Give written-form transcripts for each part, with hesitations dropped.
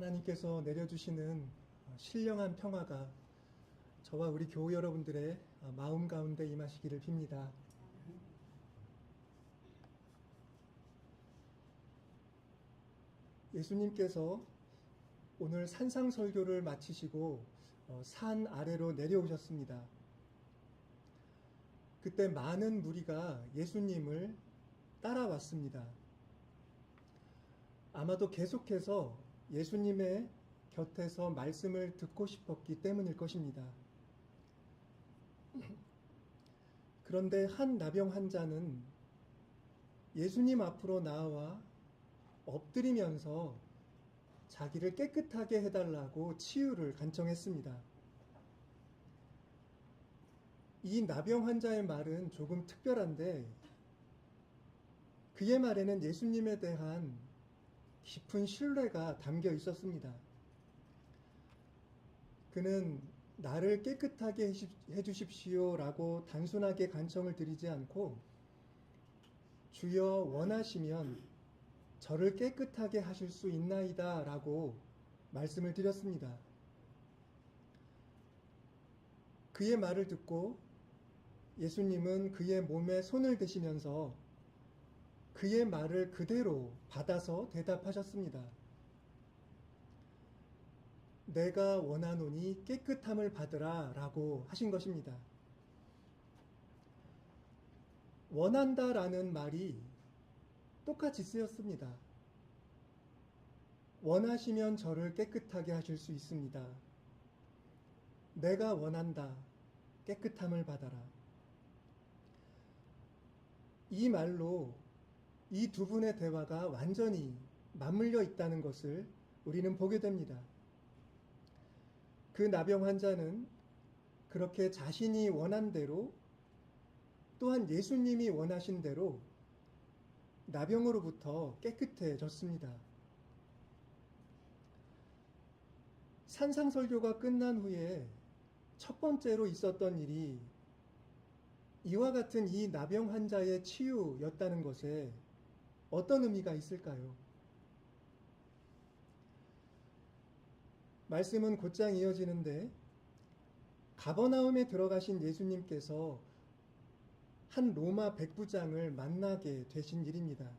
하나님께서 내려주시는 신령한 평화가 저와 우리 교우 여러분들의 마음 가운데 임하시기를 빕니다. 예수님께서 오늘 산상설교를 마치시고 산 아래로 내려오셨습니다. 그때 많은 무리가 예수님을 따라왔습니다. 아마도 계속해서 예수님의 곁에서 말씀을 듣고 싶었기 때문일 것입니다. 그런데 한 나병 환자는 예수님 앞으로 나와 엎드리면서 자기를 깨끗하게 해달라고 치유를 간청했습니다. 이 나병 환자의 말은 조금 특별한데 그의 말에는 예수님에 대한 깊은 신뢰가 담겨 있었습니다. 그는 나를 깨끗하게 해주십시오 라고 단순하게 간청을 드리지 않고 주여 원하시면 저를 깨끗하게 하실 수 있나이다 라고 말씀을 드렸습니다. 그의 말을 듣고 예수님은 그의 몸에 손을 대시면서 그의 말을 그대로 받아서 대답하셨습니다. 내가 원하노니 깨끗함을 받으라 라고 하신 것입니다. 원한다라는 말이 똑같이 쓰였습니다. 원하시면 저를 깨끗하게 하실 수 있습니다. 내가 원한다. 깨끗함을 받아라. 이 말로 이 두 분의 대화가 완전히 맞물려 있다는 것을 우리는 보게 됩니다. 그 나병 환자는 그렇게 자신이 원한 대로 또한 예수님이 원하신 대로 나병으로부터 깨끗해졌습니다. 산상설교가 끝난 후에 첫 번째로 있었던 일이 이와 같은 이 나병 환자의 치유였다는 것에 어떤 의미가 있을까요? 말씀은 곧장 이어지는데 가버나움에 들어가신 예수님께서 한 로마 백부장을 만나게 되신 일입니다.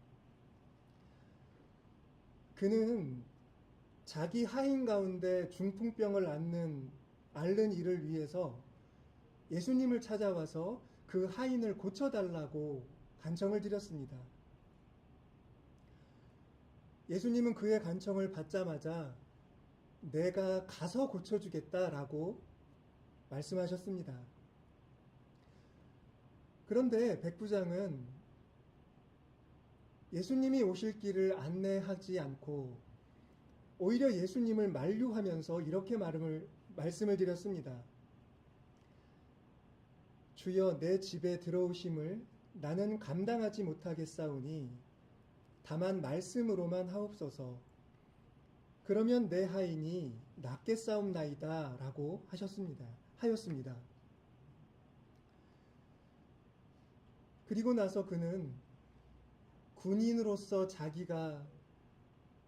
그는 자기 하인 가운데 중풍병을 앓는 이를 위해서 예수님을 찾아와서 그 하인을 고쳐달라고 간청을 드렸습니다. 예수님은 그의 간청을 받자마자 내가 가서 고쳐주겠다라고 말씀하셨습니다. 그런데 백부장은 예수님이 오실 길을 안내하지 않고 오히려 예수님을 만류하면서 이렇게 말씀을 드렸습니다. 주여 내 집에 들어오심을 나는 감당하지 못하겠사오니 다만 말씀으로만 하옵소서. 그러면 내 하인이 낫겠사옵나이다 라고 하였습니다. 그리고 나서 그는 군인으로서 자기가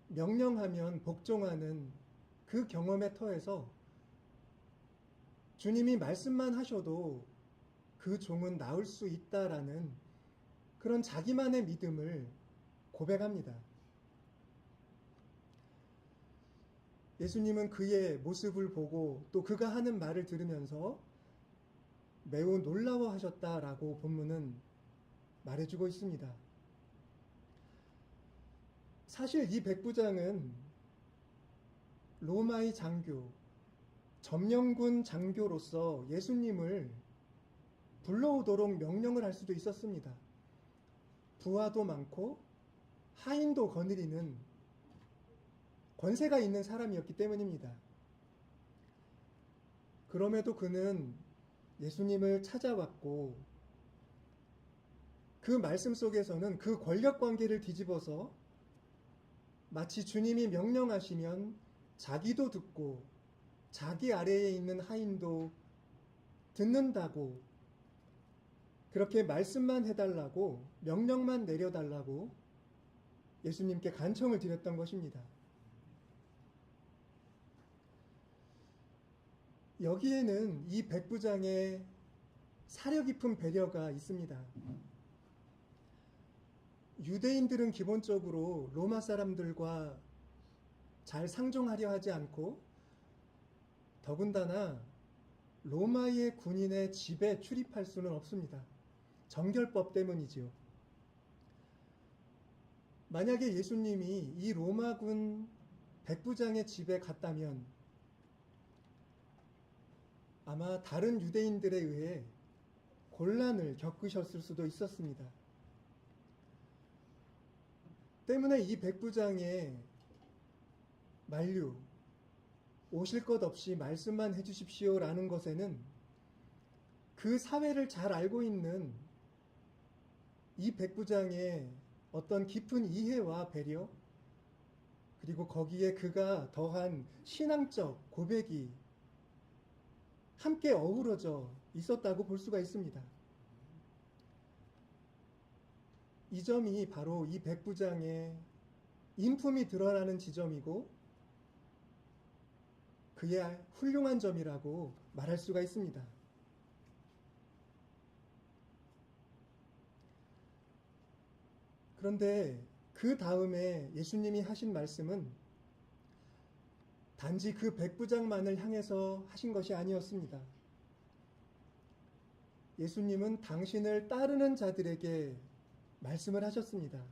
명령하면 복종하는 그 경험의 터에서 주님이 말씀만 하셔도 그 종은 나을 수 있다라는 그런 자기만의 믿음을 고백합니다. 예수님은 그의 모습을 보고 또 그가 하는 말을 들으면서 매우 놀라워하셨다라고 본문은 말해주고 있습니다. 사실 이 백부장은 로마의 장교, 점령군 장교로서 예수님을 불러오도록 명령을 할 수도 있었습니다. 부하도 많고 하인도 거느리는 권세가 있는 사람이었기 때문입니다. 그럼에도 그는 예수님을 찾아왔고 그 말씀 속에서는 그 권력 관계를 뒤집어서 마치 주님이 명령하시면 자기도 듣고 자기 아래에 있는 하인도 듣는다고 그렇게 말씀만 해달라고 명령만 내려달라고 예수님께 간청을 드렸던 것입니다. 여기에는 이 백부장의 사려 깊은 배려가 있습니다. 유대인들은 기본적으로 로마 사람들과 잘 상종하려 하지 않고 더군다나 로마의 군인의 집에 출입할 수는 없습니다. 정결법 때문이지요. 만약에 예수님이 이 로마군 백부장의 집에 갔다면 아마 다른 유대인들에 의해 곤란을 겪으셨을 수도 있었습니다. 때문에 이 백부장의 만류, 오실 것 없이 말씀만 해주십시오라는 것에는 그 사회를 잘 알고 있는 이 백부장의 어떤 깊은 이해와 배려, 그리고 거기에 그가 더한 신앙적 고백이 함께 어우러져 있었다고 볼 수가 있습니다. 이 점이 바로 이 백부장의 인품이 드러나는 지점이고 그의 훌륭한 점이라고 말할 수가 있습니다. 그런데 그 다음에 예수님이 하신 말씀은 단지 그 백부장만을 향해서 하신 것이 아니었습니다. 예수님은 당신을 따르는 자들에게 말씀을 하셨습니다.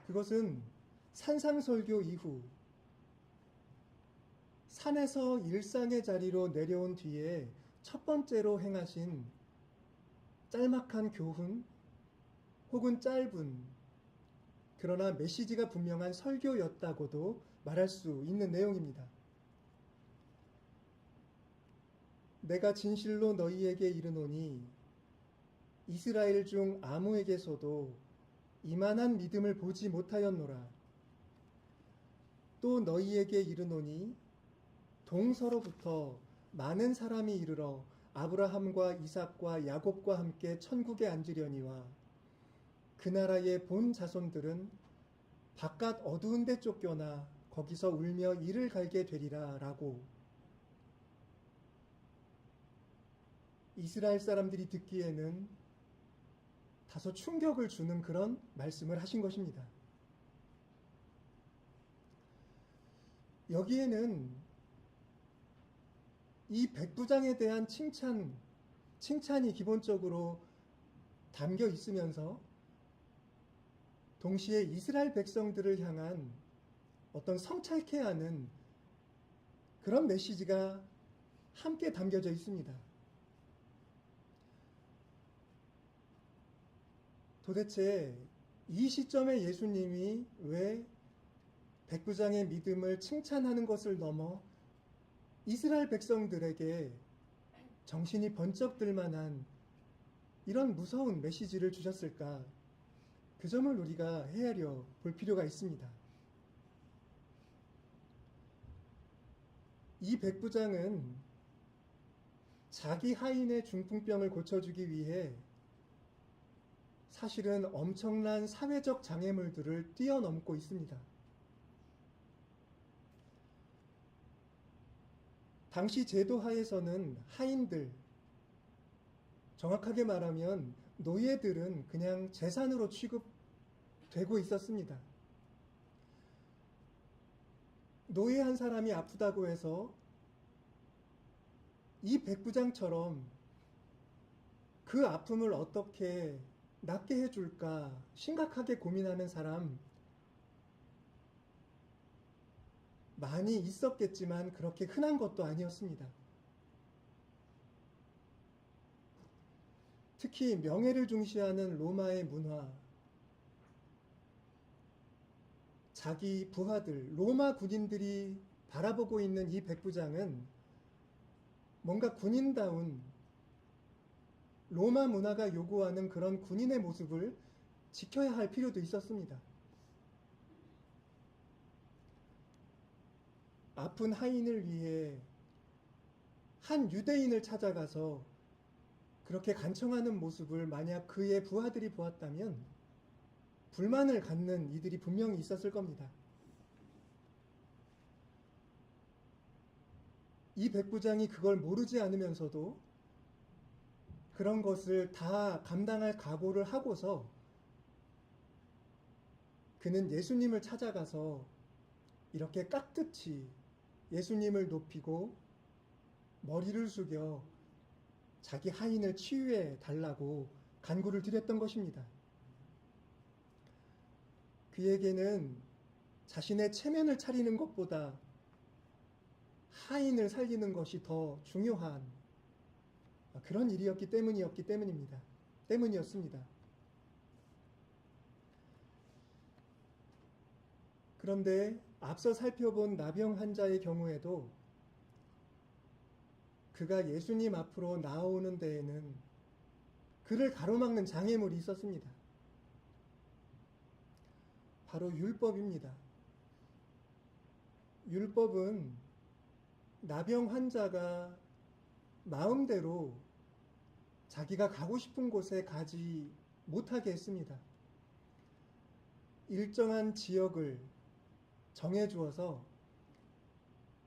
그것은 산상설교 이후 산에서 일상의 자리로 내려온 뒤에 첫 번째로 행하신 짤막한 교훈 혹은 짧은 그러나 메시지가 분명한 설교였다고도 말할 수 있는 내용입니다. 내가 진실로 너희에게 이르노니 이스라엘 중 아무에게서도 이만한 믿음을 보지 못하였노라. 또 너희에게 이르노니 동서로부터 많은 사람이 이르러 아브라함과 이삭과 야곱과 함께 천국에 앉으려니와 그 나라의 본 자손들은 바깥 어두운 데 쫓겨나 거기서 울며 이를 갈게 되리라 라고 이스라엘 사람들이 듣기에는 다소 충격을 주는 그런 말씀을 하신 것입니다. 여기에는 이 백부장에 대한 칭찬이 기본적으로 담겨 있으면서 동시에 이스라엘 백성들을 향한 어떤 성찰케 하는 그런 메시지가 함께 담겨져 있습니다. 도대체 이 시점에 예수님이 왜 백부장의 믿음을 칭찬하는 것을 넘어 이스라엘 백성들에게 정신이 번쩍 들 만한 이런 무서운 메시지를 주셨을까? 그 점을 우리가 헤아려 볼 필요가 있습니다. 이 백부장은 자기 하인의 중풍병을 고쳐주기 위해 사실은 엄청난 사회적 장애물들을 뛰어넘고 있습니다. 당시 제도 하에서는 하인들, 정확하게 말하면 노예들은 그냥 재산으로 취급되고 있었습니다. 노예 한 사람이 아프다고 해서 이 백부장처럼 그 아픔을 어떻게 낫게 해줄까 심각하게 고민하는 사람 많이 있었겠지만 그렇게 흔한 것도 아니었습니다. 특히 명예를 중시하는 로마의 문화, 자기 부하들, 로마 군인들이 바라보고 있는 이 백부장은 뭔가 군인다운 로마 문화가 요구하는 그런 군인의 모습을 지켜야 할 필요도 있었습니다. 아픈 하인을 위해 한 유대인을 찾아가서 그렇게 간청하는 모습을 만약 그의 부하들이 보았다면 불만을 갖는 이들이 분명히 있었을 겁니다. 이 백부장이 그걸 모르지 않으면서도 그런 것을 다 감당할 각오를 하고서 그는 예수님을 찾아가서 이렇게 깍듯이 예수님을 높이고 머리를 숙여 자기 하인을 치유해 달라고 간구를 드렸던 것입니다. 그에게는 자신의 체면을 차리는 것보다 하인을 살리는 것이 더 중요한 그런 일이었기 때문이었습니다. 그런데 앞서 살펴본 나병 환자의 경우에도 그가 예수님 앞으로 나오는 데에는 그를 가로막는 장애물이 있었습니다. 바로 율법입니다. 율법은 나병 환자가 마음대로 자기가 가고 싶은 곳에 가지 못하게 했습니다. 일정한 지역을 정해주어서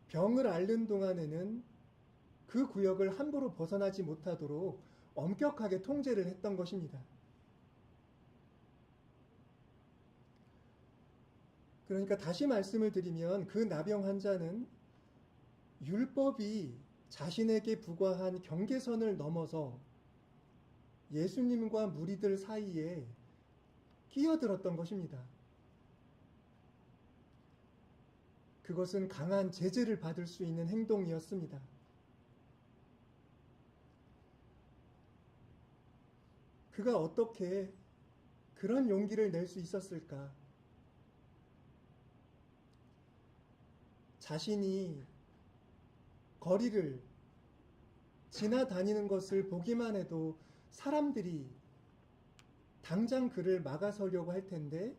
병을 앓는 동안에는 그 구역을 함부로 벗어나지 못하도록 엄격하게 통제를 했던 것입니다. 그러니까 다시 말씀을 드리면 그 나병 환자는 율법이 자신에게 부과한 경계선을 넘어서 예수님과 무리들 사이에 끼어들었던 것입니다. 그것은 강한 제재를 받을 수 있는 행동이었습니다. 그가 어떻게 그런 용기를 낼 수 있었을까? 자신이 거리를 지나다니는 것을 보기만 해도 사람들이 당장 그를 막아서려고 할 텐데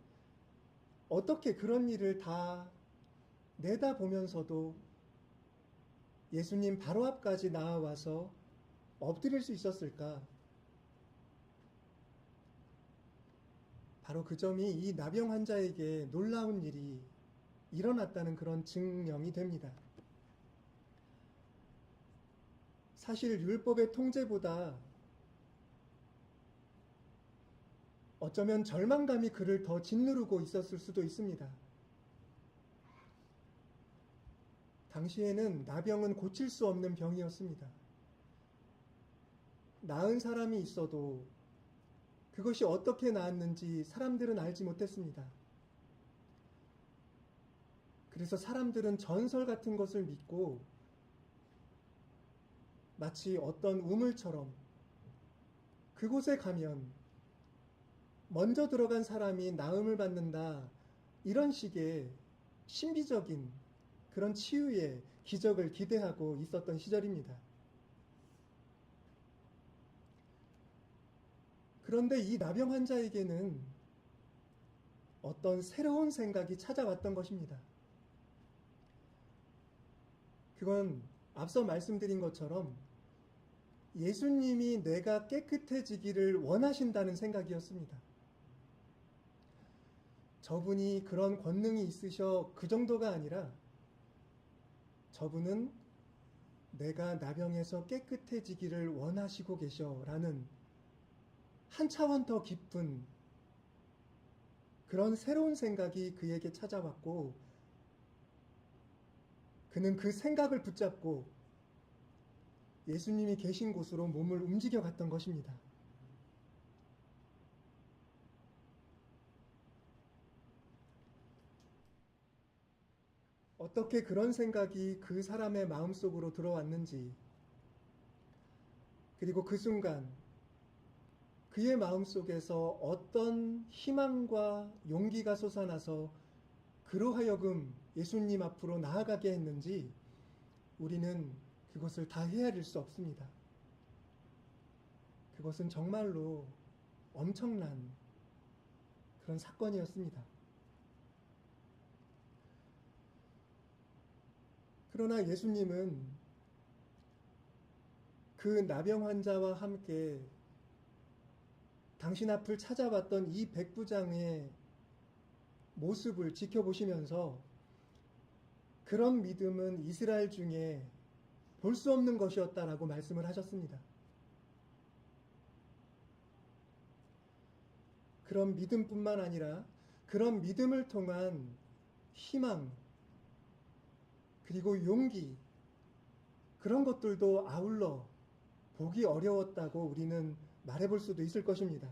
어떻게 그런 일을 다 내다보면서도 예수님 바로 앞까지 나와서 엎드릴 수 있었을까? 바로 그 점이 이 나병 환자에게 놀라운 일이 일어났다는 그런 증명이 됩니다. 사실 율법의 통제보다 어쩌면 절망감이 그를 더 짓누르고 있었을 수도 있습니다. 당시에는 나병은 고칠 수 없는 병이었습니다. 나은 사람이 있어도 그것이 어떻게 나았는지 사람들은 알지 못했습니다. 그래서 사람들은 전설 같은 것을 믿고 마치 어떤 우물처럼 그곳에 가면 먼저 들어간 사람이 나음을 받는다, 이런 식의 신비적인 그런 치유의 기적을 기대하고 있었던 시절입니다. 그런데 이 나병 환자에게는 어떤 새로운 생각이 찾아왔던 것입니다. 그건 앞서 말씀드린 것처럼 예수님이 내가 깨끗해지기를 원하신다는 생각이었습니다. 저분이 그런 권능이 있으셔 그 정도가 아니라 저분은 내가 나병에서 깨끗해지기를 원하시고 계셔라는 한 차원 더 깊은 그런 새로운 생각이 그에게 찾아왔고 그는 그 생각을 붙잡고 예수님이 계신 곳으로 몸을 움직여 갔던 것입니다. 어떻게 그런 생각이 그 사람의 마음속으로 들어왔는지, 그리고 그 순간 그의 마음속에서 어떤 희망과 용기가 솟아나서 그로 하여금 예수님 앞으로 나아가게 했는지 우리는 그것을 다 헤아릴 수 없습니다. 그것은 정말로 엄청난 그런 사건이었습니다. 그러나 예수님은 그 나병 환자와 함께 당신 앞을 찾아왔던 이 백부장의 모습을 지켜보시면서 그런 믿음은 이스라엘 중에 볼 수 없는 것이었다라고 말씀을 하셨습니다. 그런 믿음뿐만 아니라 그런 믿음을 통한 희망, 그리고 용기, 그런 것들도 아울러 보기 어려웠다고 우리는 말해볼 수도 있을 것입니다.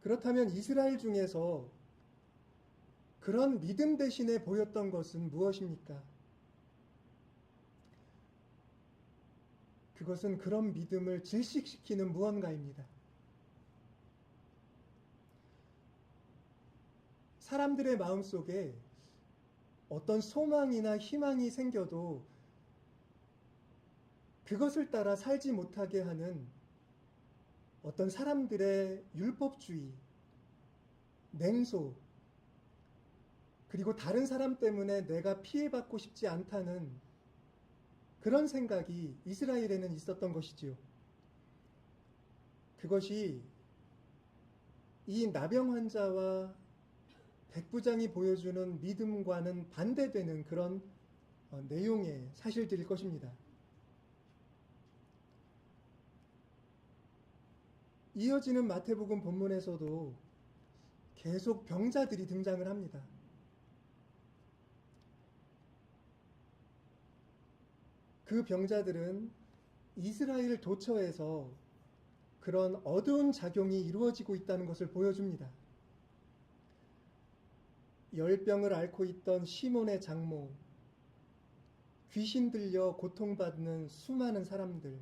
그렇다면 이스라엘 중에서 그런 믿음 대신에 보였던 것은 무엇입니까? 그것은 그런 믿음을 질식시키는 무언가입니다. 사람들의 마음속에 어떤 소망이나 희망이 생겨도 그것을 따라 살지 못하게 하는 어떤 사람들의 율법주의, 냉소, 그리고 다른 사람 때문에 내가 피해받고 싶지 않다는 그런 생각이 이스라엘에는 있었던 것이지요. 그것이 이 나병 환자와 백부장이 보여주는 믿음과는 반대되는 그런 내용의 사실들일 것입니다. 이어지는 마태복음 본문에서도 계속 병자들이 등장을 합니다. 그 병자들은 이스라엘 도처에서 그런 어두운 작용이 이루어지고 있다는 것을 보여줍니다. 열병을 앓고 있던 시몬의 장모, 귀신 들려 고통받는 수많은 사람들,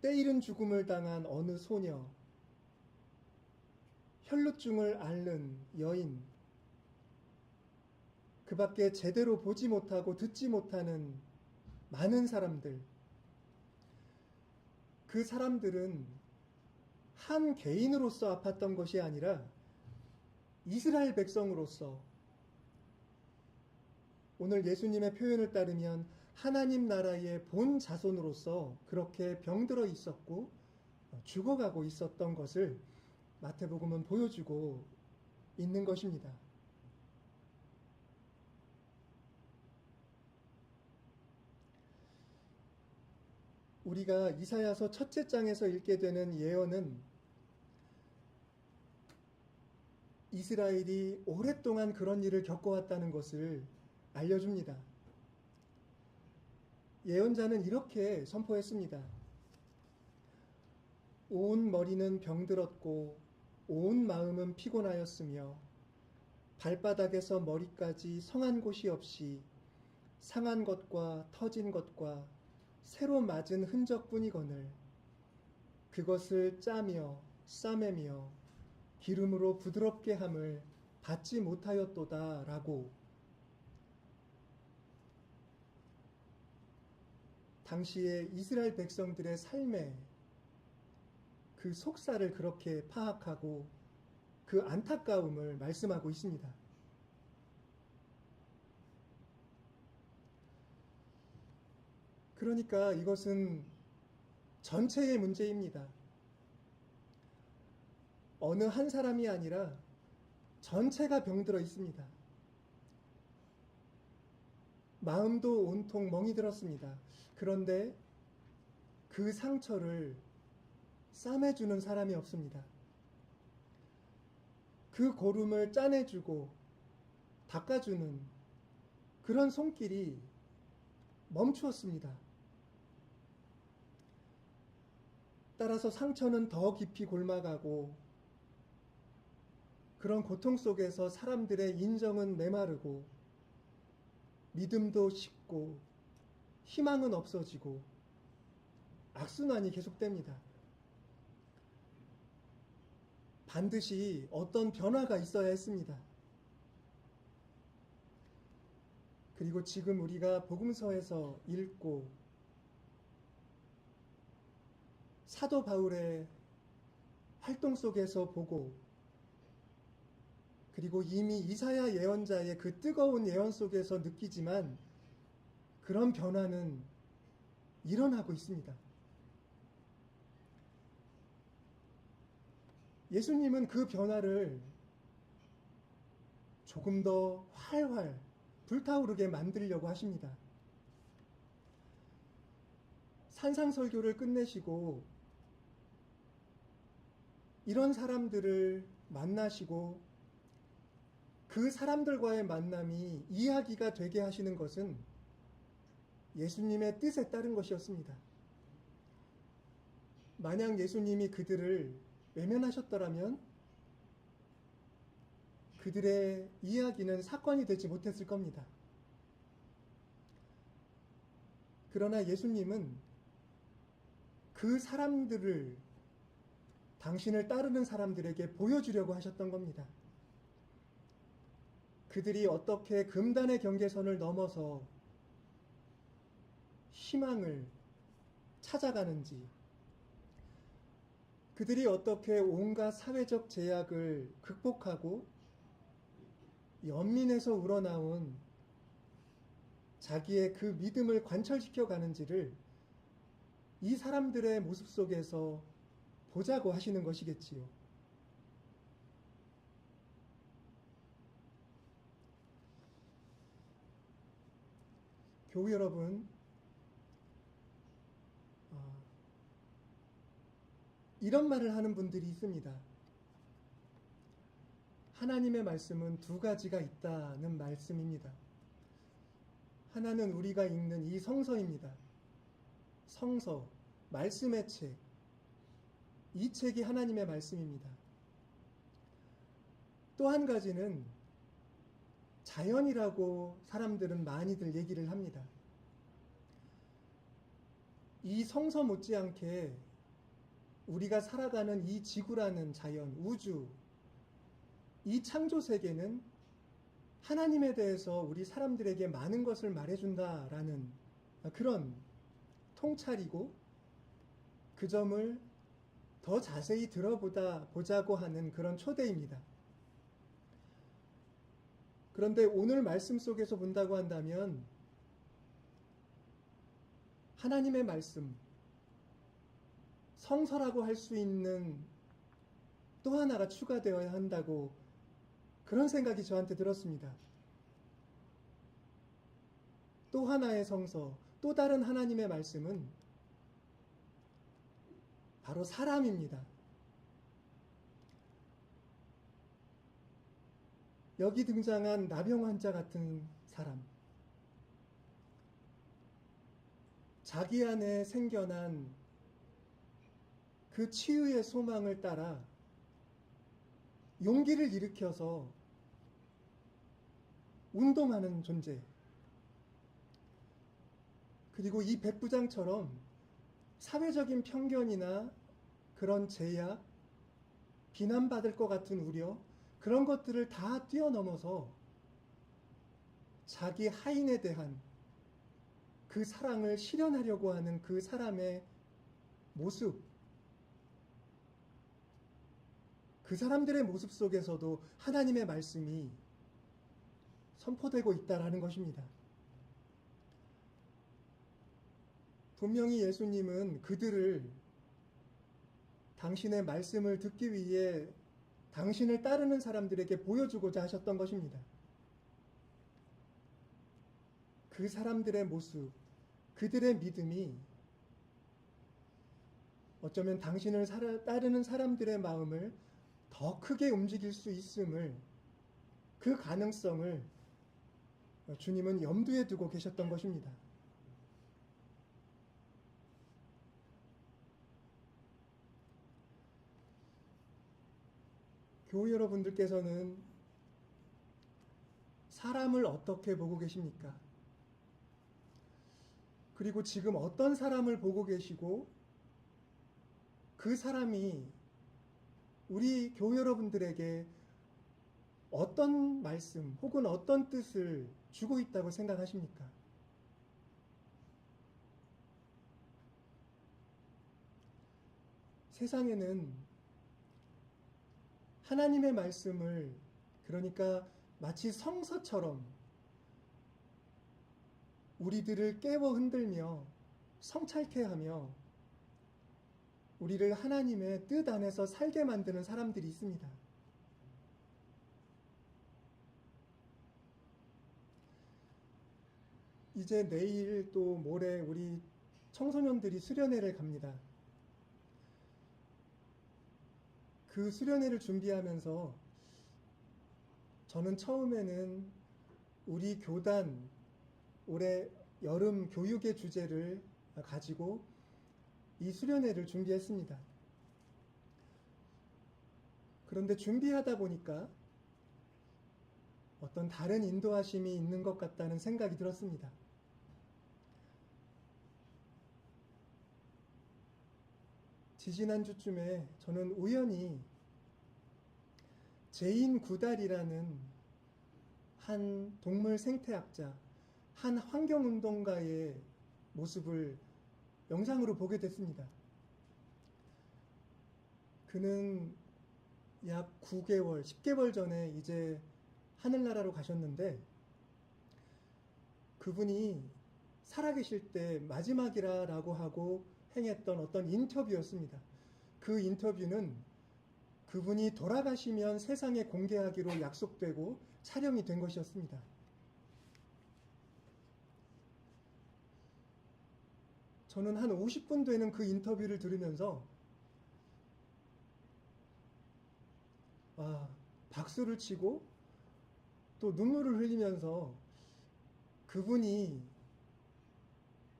때이른 죽음을 당한 어느 소녀, 혈루증을 앓는 여인, 그 밖에 제대로 보지 못하고 듣지 못하는 많은 사람들, 그 사람들은 한 개인으로서 아팠던 것이 아니라 이스라엘 백성으로서, 오늘 예수님의 표현을 따르면 하나님 나라의 본 자손으로서 그렇게 병들어 있었고 죽어가고 있었던 것을 마태복음은 보여주고 있는 것입니다. 우리가 이사야서 첫째 장에서 읽게 되는 예언은 이스라엘이 오랫동안 그런 일을 겪어왔다는 것을 알려줍니다. 예언자는 이렇게 선포했습니다. 온 머리는 병들었고 온 마음은 피곤하였으며 발바닥에서 머리까지 성한 곳이 없이 상한 것과 터진 것과 새로 맞은 흔적뿐이거늘 그것을 짜며 싸매며 기름으로 부드럽게 함을 받지 못하였도다 라고 당시에 이스라엘 백성들의 삶의 그 속사를 그렇게 파악하고 그 안타까움을 말씀하고 있습니다. 그러니까 이것은 전체의 문제입니다. 어느 한 사람이 아니라 전체가 병들어 있습니다. 마음도 온통 멍이 들었습니다. 그런데 그 상처를 싸매주는 사람이 없습니다. 그 고름을 짜내주고 닦아주는 그런 손길이 멈추었습니다. 따라서 상처는 더 깊이 골마가고 그런 고통 속에서 사람들의 인정은 메마르고 믿음도 식고 희망은 없어지고 악순환이 계속됩니다. 반드시 어떤 변화가 있어야 했습니다. 그리고 지금 우리가 복음서에서 읽고 사도 바울의 활동 속에서 보고 그리고 이미 이사야 예언자의 그 뜨거운 예언 속에서 느끼지만 그런 변화는 일어나고 있습니다. 예수님은 그 변화를 조금 더 활활, 불타오르게 만들려고 하십니다. 산상설교를 끝내시고 이런 사람들을 만나시고 그 사람들과의 만남이 이야기가 되게 하시는 것은 예수님의 뜻에 따른 것이었습니다. 만약 예수님이 그들을 외면하셨더라면 그들의 이야기는 사건이 되지 못했을 겁니다. 그러나 예수님은 그 사람들을 당신을 따르는 사람들에게 보여주려고 하셨던 겁니다. 그들이 어떻게 금단의 경계선을 넘어서 희망을 찾아가는지, 그들이 어떻게 온갖 사회적 제약을 극복하고 연민에서 우러나온 자기의 그 믿음을 관철시켜 가는지를 이 사람들의 모습 속에서 보자고 하시는 것이겠지요. 교우 여러분, 이런 말을 하는 분들이 있습니다. 하나님의 말씀은 두 가지가 있다는 말씀입니다. 하나는 우리가 읽는 이 성서입니다. 성서, 말씀의 책. 이 책이 하나님의 말씀입니다. 또 한 가지는 자연이라고 사람들은 많이들 얘기를 합니다. 이 성서 못지않게 우리가 살아가는 이 지구라는 자연, 우주, 이 창조 세계는 하나님에 대해서 우리 사람들에게 많은 것을 말해준다라는 그런 통찰이고 그 점을 더 자세히 들어보자고 하는 그런 초대입니다. 그런데 오늘 말씀 속에서 본다고 한다면 하나님의 말씀, 성서라고 할 수 있는 또 하나가 추가되어야 한다고 그런 생각이 저한테 들었습니다. 또 하나의 성서, 또 다른 하나님의 말씀은 바로 사람입니다. 여기 등장한 나병 환자 같은 사람, 자기 안에 생겨난 그 치유의 소망을 따라 용기를 일으켜서 운동하는 존재, 그리고 이 백부장처럼 사회적인 편견이나 그런 제약, 비난받을 것 같은 우려, 그런 것들을 다 뛰어넘어서 자기 하인에 대한 그 사랑을 실현하려고 하는 그 사람의 모습, 그 사람들의 모습 속에서도 하나님의 말씀이 선포되고 있다라는 것입니다. 분명히 예수님은 그들을 당신의 말씀을 듣기 위해 당신을 따르는 사람들에게 보여주고자 하셨던 것입니다. 그 사람들의 모습, 그들의 믿음이 어쩌면 당신을 따르는 사람들의 마음을 더 크게 움직일 수 있음을, 그 가능성을 주님은 염두에 두고 계셨던 것입니다. 교우 여러분들께서는 사람을 어떻게 보고 계십니까? 그리고 지금 어떤 사람을 보고 계시고 그 사람이 우리 교우 여러분들에게 어떤 말씀 혹은 어떤 뜻을 주고 있다고 생각하십니까? 세상에는 하나님의 말씀을, 그러니까 마치 성서처럼 우리들을 깨워 흔들며 성찰케 하며 우리를 하나님의 뜻 안에서 살게 만드는 사람들이 있습니다. 이제 내일 또 모레 우리 청소년들이 수련회를 갑니다. 그 수련회를 준비하면서 저는 처음에는 우리 교단 올해 여름 교육의 주제를 가지고 이 수련회를 준비했습니다. 그런데 준비하다 보니까 어떤 다른 인도하심이 있는 것 같다는 생각이 들었습니다. 지지난주쯤에 저는 우연히 제인 구달이라는 한 동물 생태학자, 한 환경운동가의 모습을 영상으로 보게 됐습니다. 그는 약 9개월, 10개월 전에 이제 하늘나라로 가셨는데 그분이 살아계실 때 마지막이라고 하고 행했던 어떤 인터뷰였습니다. 그 인터뷰는 그분이 돌아가시면 세상에 공개하기로 약속되고 촬영이 된 것이었습니다. 저는 한 50분 되는 그 인터뷰를 들으면서 박수를 치고 또 눈물을 흘리면서 그분이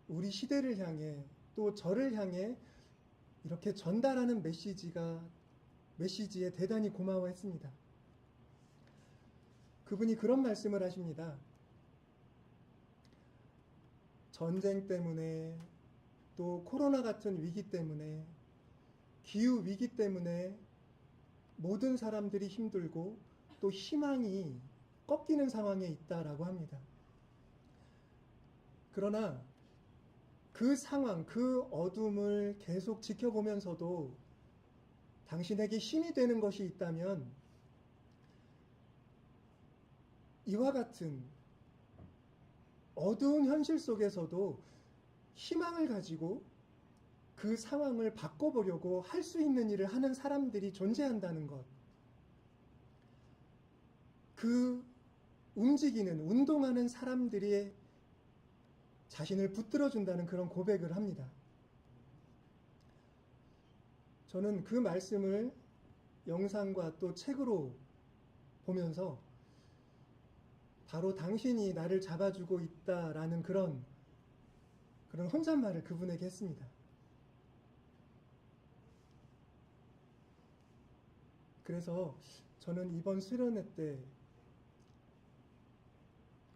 우리 시대를 향해 또 저를 향해 이렇게 전달하는 메시지에 대단히 고마워했습니다. 그분이 그런 말씀을 하십니다. 전쟁 때문에 또 코로나 같은 위기 때문에 기후 위기 때문에 모든 사람들이 힘들고 또 희망이 꺾이는 상황에 있다라고 합니다. 그러나 그 상황, 그 어둠을 계속 지켜보면서도 당신에게 힘이 되는 것이 있다면 이와 같은 어두운 현실 속에서도 희망을 가지고 그 상황을 바꿔보려고 할 수 있는 일을 하는 사람들이 존재한다는 것. 그 움직이는, 운동하는 사람들이 자신을 붙들어준다는 그런 고백을 합니다. 저는 그 말씀을 영상과 또 책으로 보면서 바로 당신이 나를 잡아주고 있다라는 그런 혼잣말을 그분에게 했습니다. 그래서 저는 이번 수련회 때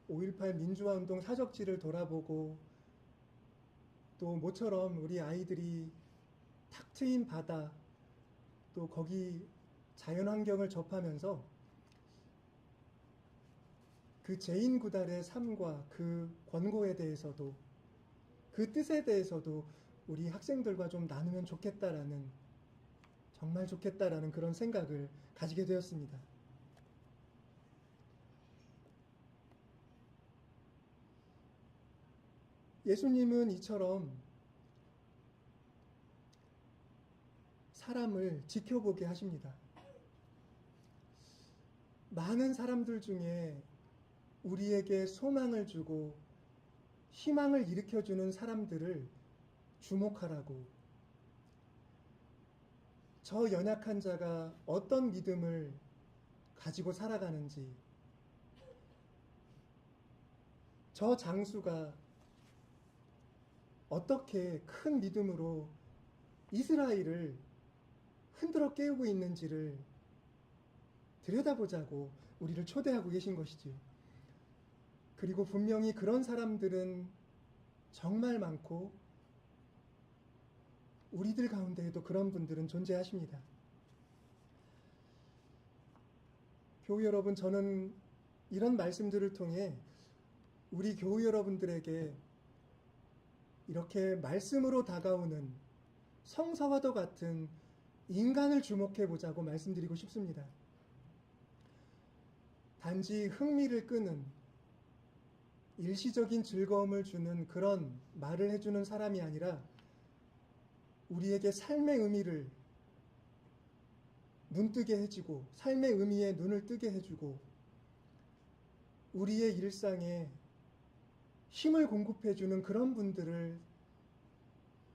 5.18 민주화운동 사적지를 돌아보고 또 모처럼 우리 아이들이 탁 트인 바다 또 거기 자연환경을 접하면서 그 제인 구달의 삶과 그 권고에 대해서도 그 뜻에 대해서도 우리 학생들과 좀 나누면 좋겠다라는, 정말 좋겠다라는 그런 생각을 가지게 되었습니다. 예수님은 이처럼 사람을 지켜보게 하십니다. 많은 사람들 중에 우리에게 소망을 주고 희망을 일으켜주는 사람들을 주목하라고, 저 연약한 자가 어떤 믿음을 가지고 살아가는지, 저 장수가 어떻게 큰 믿음으로 이스라엘을 흔들어 깨우고 있는지를 들여다보자고 우리를 초대하고 계신 것이지요. 그리고 분명히 그런 사람들은 정말 많고 우리들 가운데에도 그런 분들은 존재하십니다. 교우 여러분, 저는 이런 말씀들을 통해 우리 교우 여러분들에게 이렇게 말씀으로 다가오는 성서와도 같은 인간을 주목해 보자고 말씀드리고 싶습니다. 단지 흥미를 끄는 일시적인 즐거움을 주는 그런 말을 해주는 사람이 아니라 우리에게 삶의 의미를 눈뜨게 해주고 삶의 의미에 눈을 뜨게 해주고 우리의 일상에 힘을 공급해주는 그런 분들을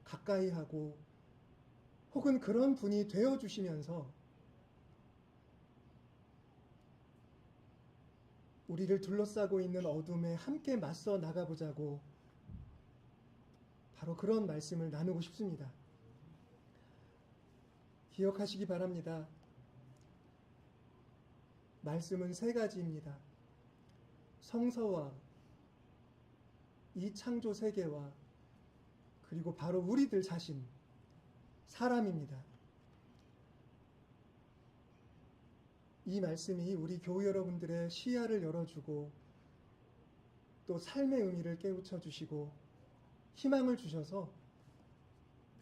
가까이 하고 혹은 그런 분이 되어주시면서 우리를 둘러싸고 있는 어둠에 함께 맞서 나가보자고 바로 그런 말씀을 나누고 싶습니다. 기억하시기 바랍니다. 말씀은 세 가지입니다. 성서와 이 창조 세계와 그리고 바로 우리들 자신, 사람입니다. 이 말씀이 우리 교우 여러분들의 시야를 열어주고 또 삶의 의미를 깨우쳐 주시고 희망을 주셔서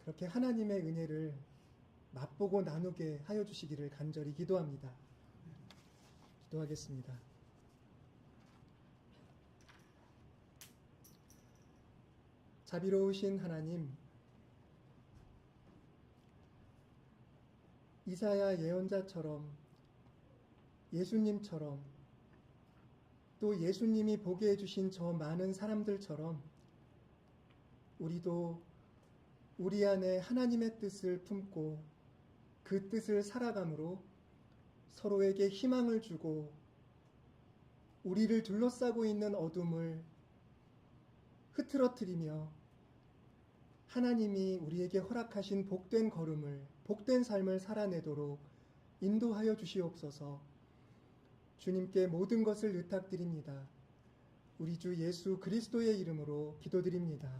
그렇게 하나님의 은혜를 맛보고 나누게 하여 주시기를 간절히 기도합니다. 기도하겠습니다. 자비로우신 하나님, 이사야 예언자처럼 예수님처럼 또 예수님이 보게 해주신 저 많은 사람들처럼 우리도 우리 안에 하나님의 뜻을 품고 그 뜻을 살아감으로 서로에게 희망을 주고 우리를 둘러싸고 있는 어둠을 흐트러뜨리며 하나님이 우리에게 허락하신 복된 걸음을, 복된 삶을 살아내도록 인도하여 주시옵소서. 주님께 모든 것을 의탁드립니다. 우리 주 예수 그리스도의 이름으로 기도드립니다.